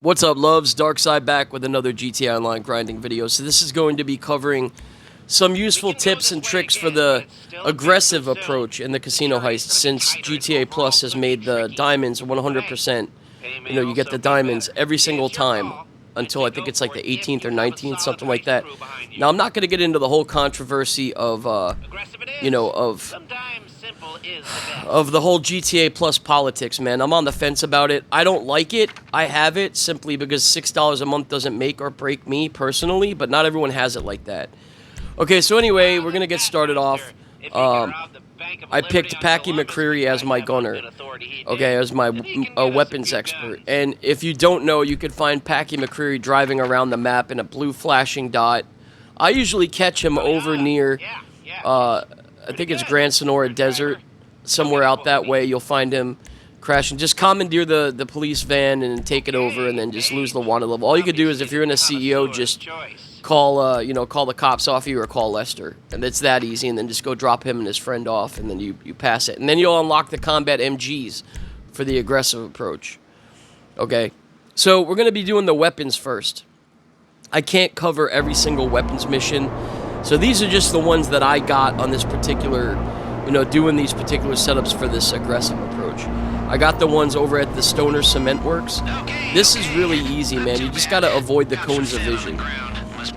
What's up, loves? Darkside back with another GTA Online grinding video. So this is going to be covering some useful tips and tricks for the aggressive approach in the casino heist, since GTA Plus has made the diamonds 100%. You know, you get the diamonds every single time until I think it's like the 18th or 19th, something like that. Now, I'm not going to get into the whole controversy of, you know, of the whole GTA Plus politics, man. I'm on the fence about it. I don't like it. I have it simply because $6 a month doesn't make or break me personally, but not everyone has it like that. Okay, so anyway, we're going to get started off. I picked Packy McCreary as my gunner, okay, as my weapons expert. And if you don't know, you could find Packy McCreary driving around the map in a blue flashing dot. I usually catch him over near, I think it's Grand Sonora Desert, somewhere out that way. You'll find him crashing. Just commandeer the police van and take it over, and then just lose the wanted level. All you could do is, if you're in a CEO, just call, call the cops off you or call Lester, and it's that easy. And then just go drop him and his friend off, and then you pass it, and then you'll unlock the combat MGs for the aggressive approach. Okay, so we're gonna be doing the weapons first. I can't cover every single weapons mission, so these are just the ones that I got on this particular, doing these particular setups for this aggressive approach. I got the ones over at the Stoner Cement Works. This is really easy, man. You just gotta avoid the cones of vision.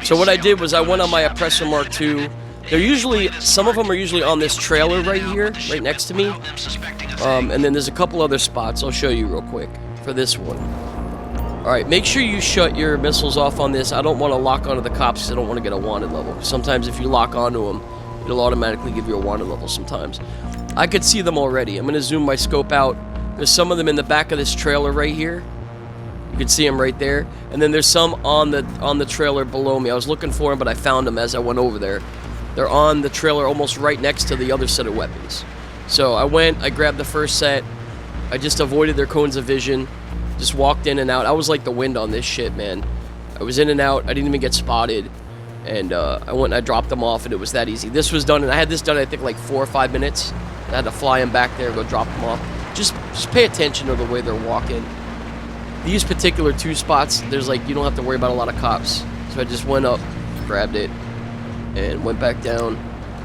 So what I did was I went on my Oppressor Mark II. They're usually, some of them are usually on this trailer right here, right next to me. And then there's a couple other spots I'll show you real quick for this one. Alright, make sure you shut your missiles off on this. I don't want to lock onto the cops because I don't want to get a wanted level. Sometimes if you lock onto them, it'll automatically give you a wanted level sometimes. I could see them already. I'm going to zoom my scope out. There's some of them in the back of this trailer right here. You can see them right there. And then there's some on the trailer below me. I was looking for them, but I found them as I went over there. They're on the trailer almost right next to the other set of weapons. So I grabbed the first set. I just avoided their cones of vision. Just walked in and out. I was like the wind on this shit, man. I was in and out. I didn't even get spotted. And I went and I dropped them off, and it was that easy. This was done, and I had this done, I think, like 4 or 5 minutes. I had to fly them back there and go drop them off. Just pay attention to the way they're walking. These particular 2 spots, there's like, you don't have to worry about a lot of cops. So I just went up, grabbed it, and went back down.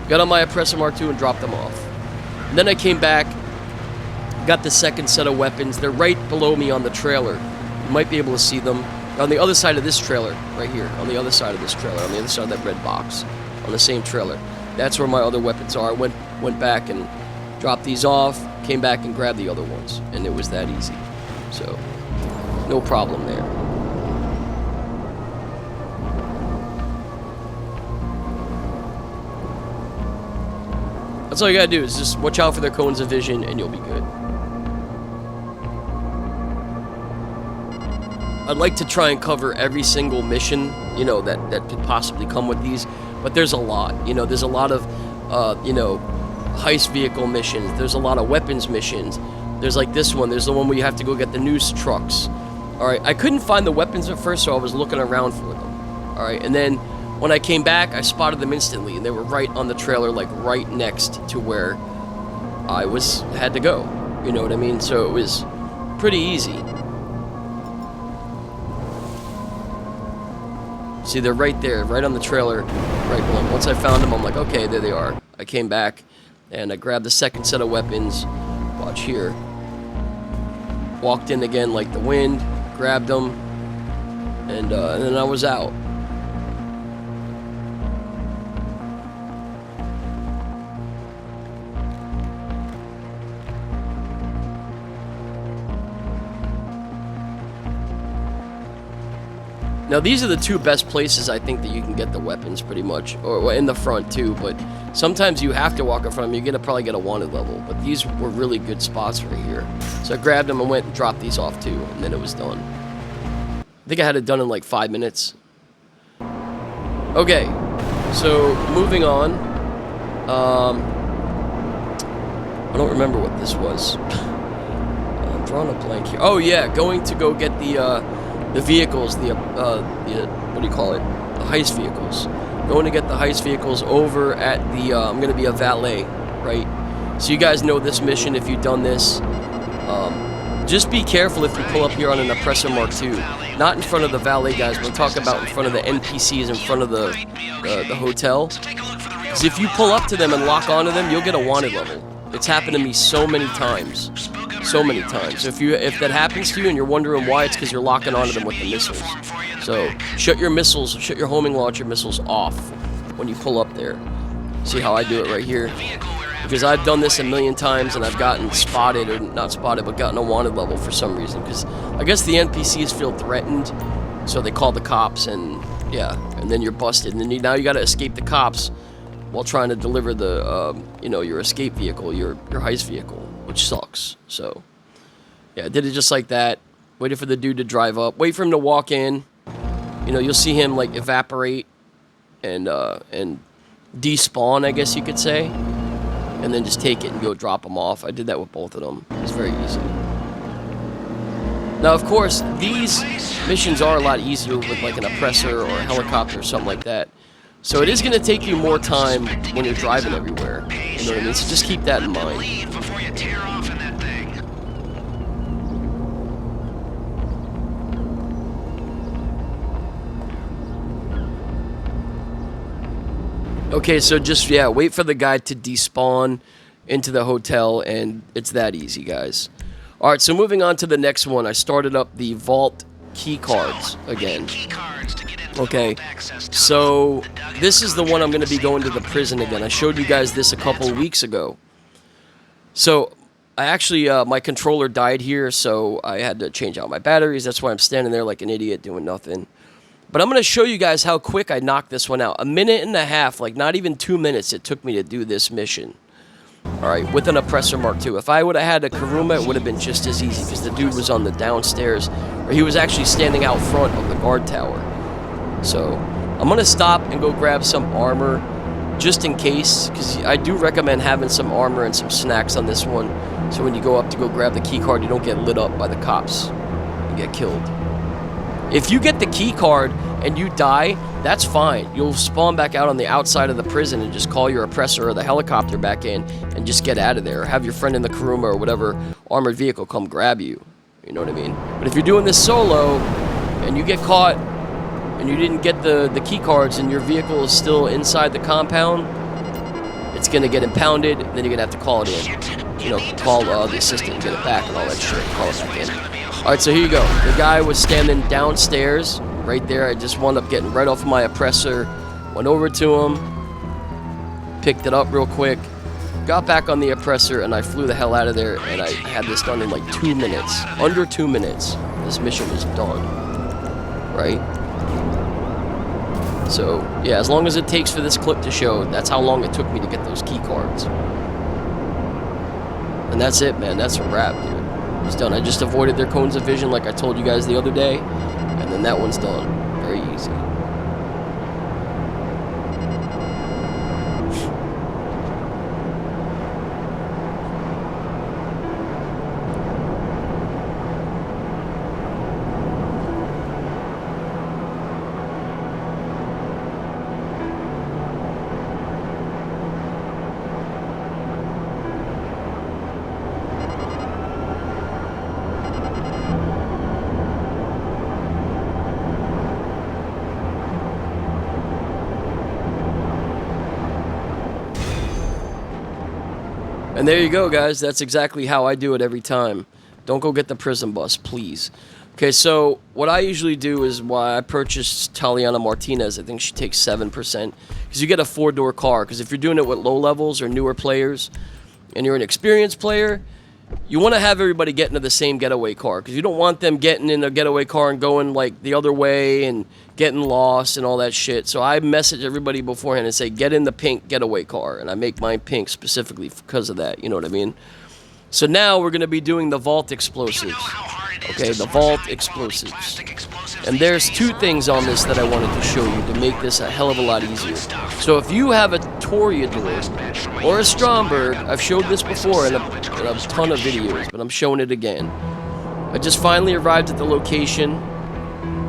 Got on my Oppressor Mark II and dropped them off. And then I came back, got the second set of weapons. They're right below me on the trailer. You might be able to see them. On the other side of this trailer, right here. On the other side of this trailer, on the other side of that red box. On the same trailer. That's where my other weapons are. I went back and dropped these off, came back and grabbed the other ones. And it was that easy. So, no problem there. That's all you gotta do, is just watch out for their cones of vision and you'll be good. I'd like to try and cover every single mission, that could possibly come with these, but there's a lot. There's a lot of, heist vehicle missions. There's a lot of weapons missions. There's like this one. There's the one where you have to go get the noose trucks. Alright, I couldn't find the weapons at first, so I was looking around for them. Alright, and then when I came back, I spotted them instantly, and they were right on the trailer, like right next to where I had to go. You know what I mean? So it was pretty easy. See, they're right there, right on the trailer, right below. Once I found them, I'm like, okay, there they are. I came back, and I grabbed the second set of weapons. Watch here. Walked in again like the wind, grabbed them, and then I was out. Now, these are the 2 best places I think that you can get the weapons, pretty much, or in the front too, but sometimes you have to walk in front of them. You're gonna probably get a wanted level, but these were really good spots right here. So I grabbed them and went and dropped these off too, and then it was done. I think I had it done in like 5 minutes. Okay, so moving on. I don't remember what this was. I'm drawing a blank here. Oh yeah, going to go get the vehicles, what do you call it? The heist vehicles. Going to get the heist vehicles over at the, I'm going to be a valet, right? So you guys know this mission if you've done this. Just be careful if you pull up here on an Oppressor Mark II. not in front of the valet guys, but I'm talking about in front of the NPCs, in front of the hotel. Because if you pull up to them and lock onto them, you'll get a wanted level. It's happened to me so many times. So many times. If that happens to you and you're wondering why, it's because you're locking onto them with the missiles. So shut your homing launcher missiles off when you pull up there. See how I do it right here? Because I've done this a million times and I've gotten spotted, or not spotted, but gotten a wanted level for some reason. Because I guess the NPCs feel threatened, so they call the cops, and yeah, and then you're busted. And then now you got to escape the cops while trying to deliver the, your escape vehicle, your heist vehicle, which sucks. So, yeah, I did it just like that. Waited for the dude to drive up. Wait for him to walk in. You'll see him, like, evaporate and despawn, I guess you could say. And then just take it and go drop them off. I did that with both of them. It's very easy. Now, of course, these missions are a lot easier with, like, an oppressor or a helicopter or something like that. So it is going to take you more time when you're driving everywhere. You know what I mean? So just keep that in mind. Okay, so just, yeah, wait for the guy to despawn into the hotel, and it's that easy, guys. Alright, so moving on to the next one, I started up the vault keycards again. Okay, so this is the one I'm going to be going to the prison again. I showed you guys this a couple weeks ago. So, I actually, my controller died here, so I had to change out my batteries. That's why I'm standing there like an idiot doing nothing. But I'm going to show you guys how quick I knocked this one out. 1.5 minutes, like not even 2 minutes it took me to do this mission. Alright, with an Oppressor Mark II. If I would have had a Kuruma, it would have been just as easy, because the dude was on the downstairs, or he was actually standing out front of the guard tower. So, I'm going to stop and go grab some armor, just in case, because I do recommend having some armor and some snacks on this one, so when you go up to go grab the key card, you don't get lit up by the cops and get killed. If you get the key card and you die, that's fine. You'll spawn back out on the outside of the prison and just call your oppressor or the helicopter back in and just get out of there. Or have your friend in the Kuruma or whatever armored vehicle come grab you. You know what I mean? But if you're doing this solo and you get caught and you didn't get the key cards and your vehicle is still inside the compound, it's going to get impounded, and then you're going to have to call it in. Call the assistant and get it back and all that shit. Call it back in. Alright, so here you go. The guy was standing downstairs, right there. I just wound up getting right off of my oppressor. Went over to him, picked it up real quick, got back on the oppressor, and I flew the hell out of there, and I had this done in like 2 minutes. Under 2 minutes, this mission was done. Right? So, yeah, as long as it takes for this clip to show, that's how long it took me to get those key cards. And that's it, man. That's a wrap, dude. It's done. I just avoided their cones of vision like I told you guys the other day, and then that one's done. Very easy. And there you go, guys. That's exactly how I do it every time. Don't go get the prison bus, please. Okay, so what I usually do is why I purchased Taliana Martinez. I think she takes 7%. Because you get a 4-door car. Because if you're doing it with low levels or newer players, and you're an experienced player, you want to have everybody get into the same getaway car. Because you don't want them getting in a getaway car and going like the other way and getting lost and all that shit. So I message everybody beforehand and say, get in the pink getaway car. And I make mine pink specifically because of that. You know what I mean? So now we're going to be doing the vault explosives. Okay, the vault explosives. And there's 2 things on this that I wanted to show you to make this a hell of a lot easier. So if you have a Toreador or a Stromberg, I've showed this before in a ton of videos, but I'm showing it again. I just finally arrived at the location.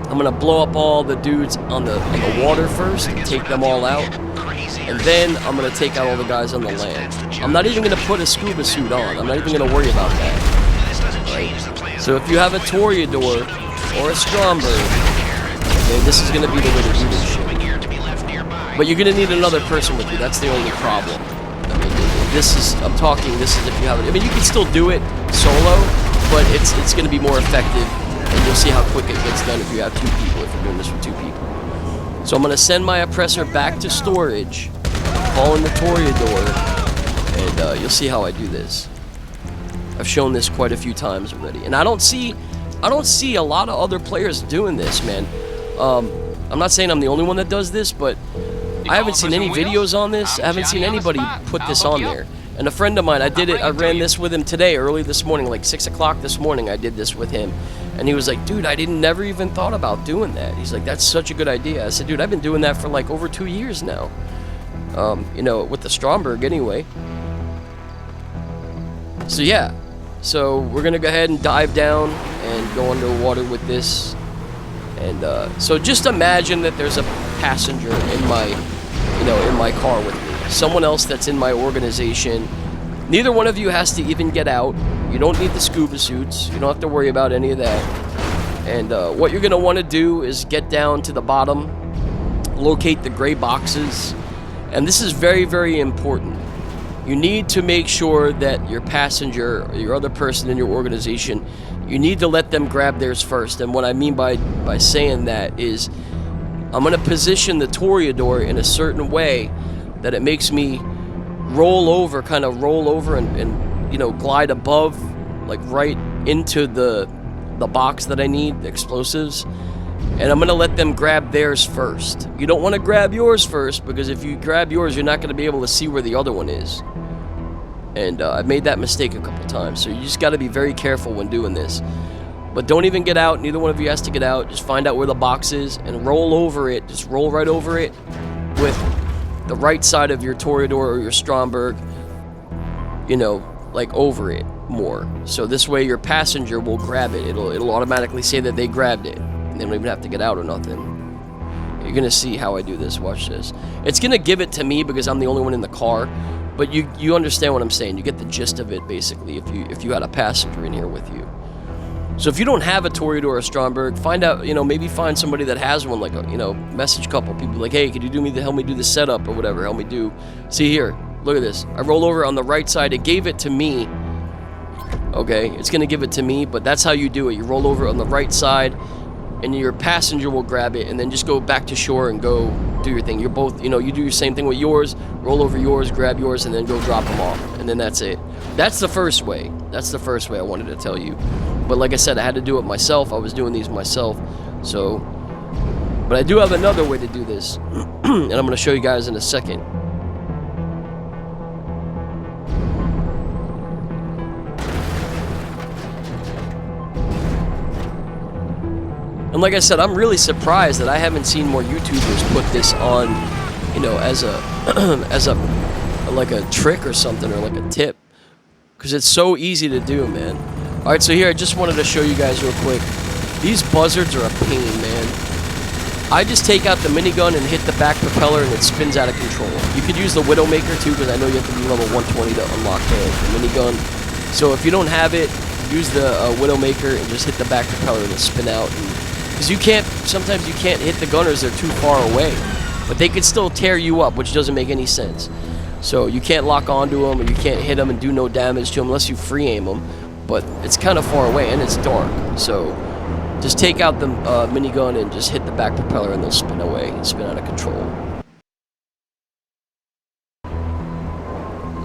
I'm going to blow up all the dudes on the water first and take them all out. And then I'm going to take out all the guys on the land. I'm not even going to put a scuba suit on. I'm not even going to worry about that. Right? So if you have a Toreador or a Stromberg, okay, this is going to be the way to do this shit. But you're going to need another person with you. That's the only problem. I mean, this is if you have it. I mean, you can still do it solo, but it's going to be more effective, and you'll see how quick it gets done if you have 2 people, if you're doing this with 2 people. So I'm going to send my oppressor back to storage, call in the Toreador, and you'll see how I do this. I've shown this quite a few times already, and I don't see a lot of other players doing this, man. I'm not saying I'm the only one that does this, but I haven't seen any videos on this. I haven't seen anybody put this on there. And a friend of mine, I ran this with him today, early this morning, like 6 o'clock this morning, I did this with him. And he was like, dude, I never even thought about doing that. He's like, that's such a good idea. I said, dude, I've been doing that for like over 2 years now. You know, with the Stromberg anyway. So yeah. So we're going to go ahead and dive down and go underwater with this. And so just imagine that there's a passenger in my car with me. Someone else that's in my organization. Neither one of you has to even get out. You don't need the scuba suits. You don't have to worry about any of that. And what you're going to want to do is get down to the bottom, locate the gray boxes. And this is very, very important. You need to make sure that your passenger, or your other person in your organization, you need to let them grab theirs first. And what I mean by saying that is, I'm going to position the Toreador in a certain way that it makes me roll over and you know, glide above, like right into the box that I need, the explosives. And I'm going to let them grab theirs first. You don't want to grab yours first, because if you grab yours, you're not going to be able to see where the other one is. And I've made that mistake a couple times, so you just got to be very careful when doing this. But don't even get out. Neither one of you has to get out. Just find out where the box is and roll over it. Just roll right over it with the right side of your Toreador or your Stromberg, you know, like over it more. So this way your passenger will grab it. It'll automatically say that they grabbed it. They don't even have to get out or nothing. You're going to see how I do this. Watch this. It's going to give it to me because I'm the only one in the car. But you understand what I'm saying. You get the gist of it, basically, if you had a passenger in here with you. So if you don't have a Toreador or a Stromberg, find out, you know, maybe find somebody that has one, like, you know, message a couple people like, hey, could you help me do the setup or whatever, help me do. See here, look at this. I roll over on the right side. It gave it to me. Okay, it's going to give it to me, but that's how you do it. You roll over on the right side, and your passenger will grab it, and then just go back to shore and go do your thing. You're both, you know, you do your same thing with yours, roll over yours, grab yours, and then go drop them off. And then that's it. That's the first way. That's the first way I wanted to tell you. But like I said, I had to do it myself. I was doing these myself. So, but I do have another way to do this. And I'm going to show you guys in a second. And like I said, I'm really surprised that I haven't seen more YouTubers put this on, you know, as a like a trick or something, or like a tip, because it's so easy to do, man. All right, so here I just wanted to show you guys real quick. These buzzards are a pain, man. I just take out the minigun and hit the back propeller, and it spins out of control. You could use the Widowmaker too, because I know you have to be level 120 to unlock the minigun. So if you don't have it, use the Widowmaker and just hit the back propeller and it'll spin out. Because sometimes you can't hit the gunners, they're too far away. But they could still tear you up, which doesn't make any sense. So you can't lock onto them, or you can't hit them and do no damage to them unless you free aim them. But it's kind of far away, and it's dark. So just take out the minigun and just hit the back propeller, and they'll spin away and spin out of control.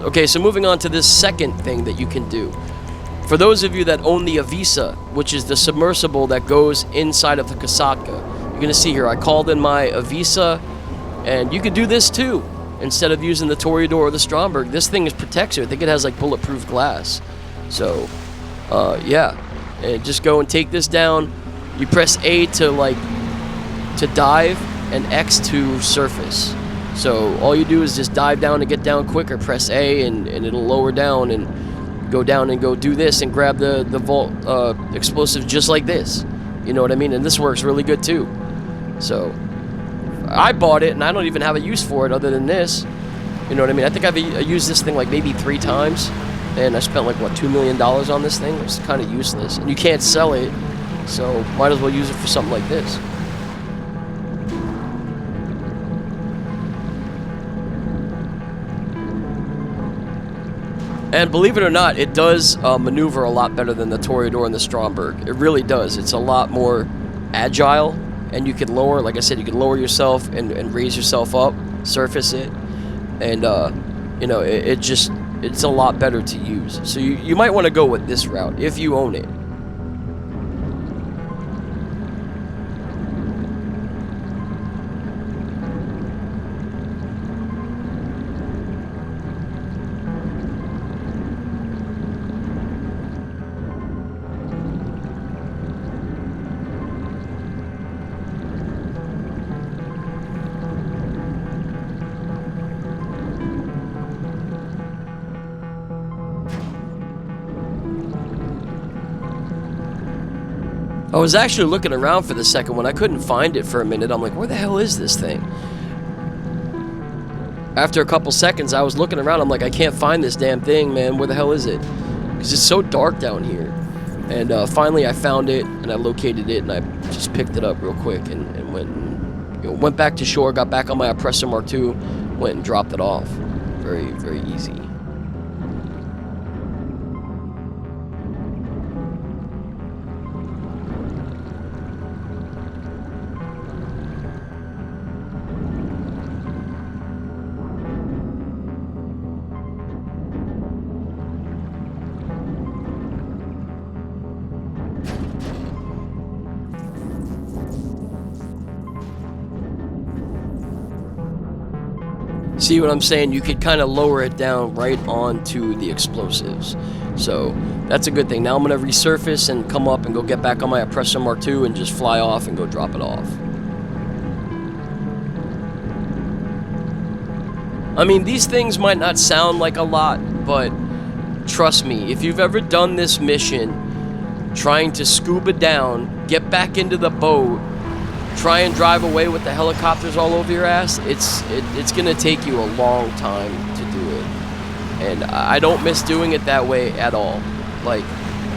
Okay, so moving on to this second thing that you can do. For those of you that own the Avisa, which is the submersible that goes inside of the Kasatka, you're going to see here, I called in my Avisa, and you could do this too. Instead of using the Toreador or the Stromberg, this thing protects you. I think it has like bulletproof glass. So, yeah. And just go and take this down. You press A to dive, and X to surface. So all you do is just dive down to get down quicker. Press A, and it'll lower down and go down and go do this and grab the vault explosive just like this. You know what I mean? And this works really good too. So I bought it, and I don't even have a use for it other than this. You know what I mean? I think I've used this thing like maybe 3 times, and I spent like, what, $2 million on this thing? It's kind of useless. And you can't sell it So might as well use it for something like this. And believe it or not, it does maneuver a lot better than the Toreador and the Stromberg. It really does. It's a lot more agile, and you can lower, like I said, you can lower yourself and raise yourself up, surface it, and you know, it's a lot better to use. So you might want to go with this route if you own it. I was actually looking around for the second one. I couldn't find it for a minute. I'm like, where the hell is this thing? After a couple seconds, I was looking around. I'm like, I can't find this damn thing, man. Where the hell is it? Because it's so dark down here. And finally, I found it, and I located it, and I just picked it up real quick and went back to shore, got back on my Oppressor Mark II, went and dropped it off. Very, very easy. See what I'm saying? You could kind of lower it down right onto the explosives. So that's a good thing. Now I'm going to resurface and come up and go get back on my Oppressor Mark II and just fly off and go drop it off. I mean, these things might not sound like a lot, but trust me, if you've ever done this mission, trying to scuba down, get back into the boat, try and drive away with the helicopters all over your ass, it's gonna take you a long time to do it. And I don't miss doing it that way at all. Like,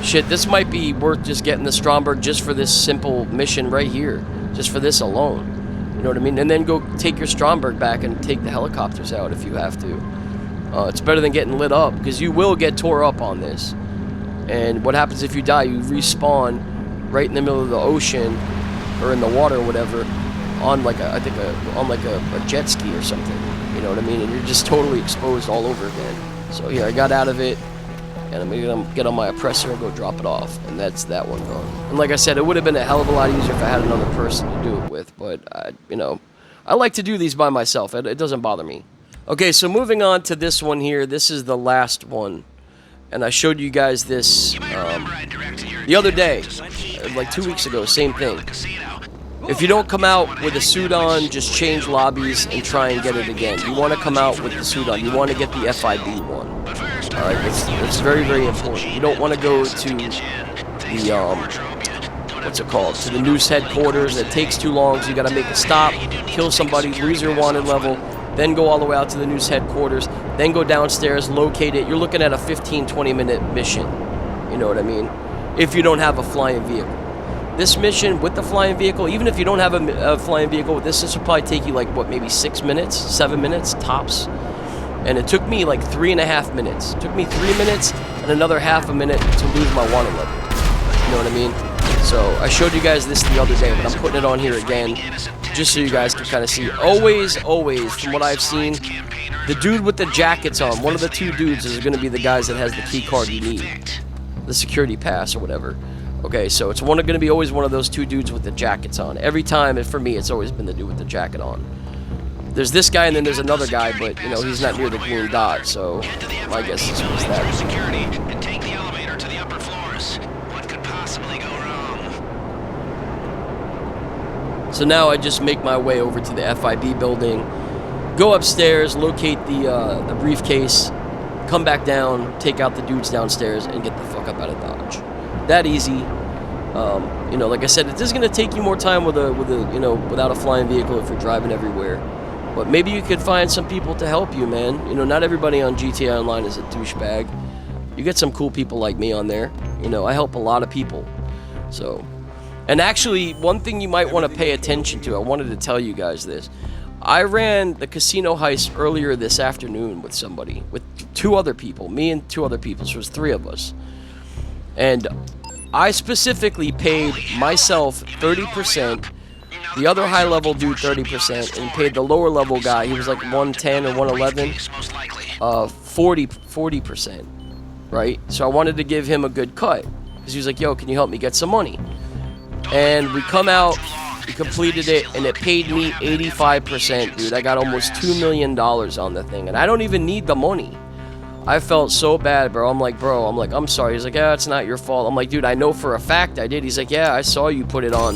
shit, this might be worth just getting the Stromberg just for this simple mission right here. Just for this alone. You know what I mean? And then go take your Stromberg back and take the helicopters out if you have to. It's better than getting lit up, because you will get tore up on this. And what happens if you die? You respawn right in the middle of the ocean, or in the water or whatever, on like a, I think on like a jet ski or something, you know what I mean? And you're just totally exposed all over again. So here, I got out of it, and I'm gonna get on my Oppressor and go drop it off, and that's that one gone. And like I said, it would have been a hell of a lot easier if I had another person to do it with, but you know, I like to do these by myself. It doesn't bother me. Okay, so moving on to this one here. This is the last one, and I showed you guys this the other day, like 2 weeks ago. Same thing. If you don't come out with a suit on, just change lobbies and try and get it again. You want to come out with the suit on. You want to get the FIB one. Alright, that's very, very important. You don't want to go to the, what's it called? To the Noose headquarters. It takes too long, so you got to make a stop, kill somebody, lose your wanted level, then go all the way out to the Noose headquarters, then go downstairs, locate it. You're looking at a 15-20 minute mission. You know what I mean? If you don't have a flying vehicle. This mission with the flying vehicle, even if you don't have a flying vehicle, this will probably take you like, what, maybe 6 minutes, 7 minutes, tops. And it took me like 3.5 minutes. It took me 3 minutes and another half a minute to lose my wanted level. You know what I mean? So I showed you guys this the other day, but I'm putting it on here again, just so you guys can kind of see. Always, from what I've seen, the dude with the jackets on, one of the two dudes is going to be the guys that has the key card you need. The security pass or whatever. Okay, so it's going to be always one of those two dudes with the jackets on. Every time, and for me, it's always been the dude with the jacket on. There's this guy, and then there's another guy, but, you know, he's not near the green dot, so my guess is that. Security and take the elevator to the upper floors. What could possibly go wrong? So now I just make my way over to the FIB building, go upstairs, locate the briefcase, come back down, take out the dudes downstairs, and get the fuck up out of Dodge. That easy. You know, like I said, it is going to take you more time with a you know, without a flying vehicle if you're driving everywhere. But maybe you could find some people to help you, man. You know, not everybody on GTA Online is a douchebag. You get some cool people like me on there. You know, I help a lot of people. So, And actually, one thing you might want to pay attention to, I wanted to tell you guys this. I ran the casino heist earlier this afternoon with somebody, with 2 other people, me and 2 other people, so it was 3 of us. And I specifically paid myself 30%, the other high-level dude 30%, and paid the lower-level guy, he was like 110 or 111, 40%, right? So I wanted to give him a good cut, because he was like, yo, can you help me get some money? And we come out, we completed it, and it paid me 85%, dude. I got almost $2 million on the thing, and I don't even need the money. I felt so bad, bro. I'm like, I'm sorry. He's like, yeah, it's not your fault. I'm like, dude, I know for a fact I did. He's like, yeah, I saw you put it on.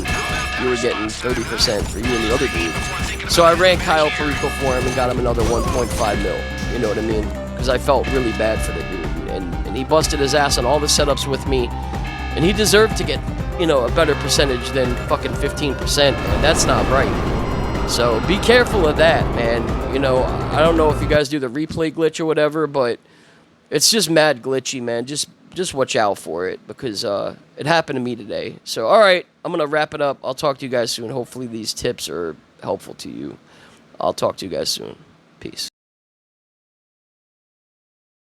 You were getting 30% for you and the other dude. So I ran Kyle Perico for him and got him another 1.5 mil. You know what I mean? Because I felt really bad for the dude. And he busted his ass on all the setups with me. And he deserved to get, you know, a better percentage than fucking 15%. And that's not right. So be careful of that, man. You know, I don't know if you guys do the replay glitch or whatever, but it's just mad glitchy, man. Just watch out for it, because it happened to me today. So, all right, I'm going to wrap it up. I'll talk to you guys soon. Hopefully these tips are helpful to you. I'll talk to you guys soon. Peace.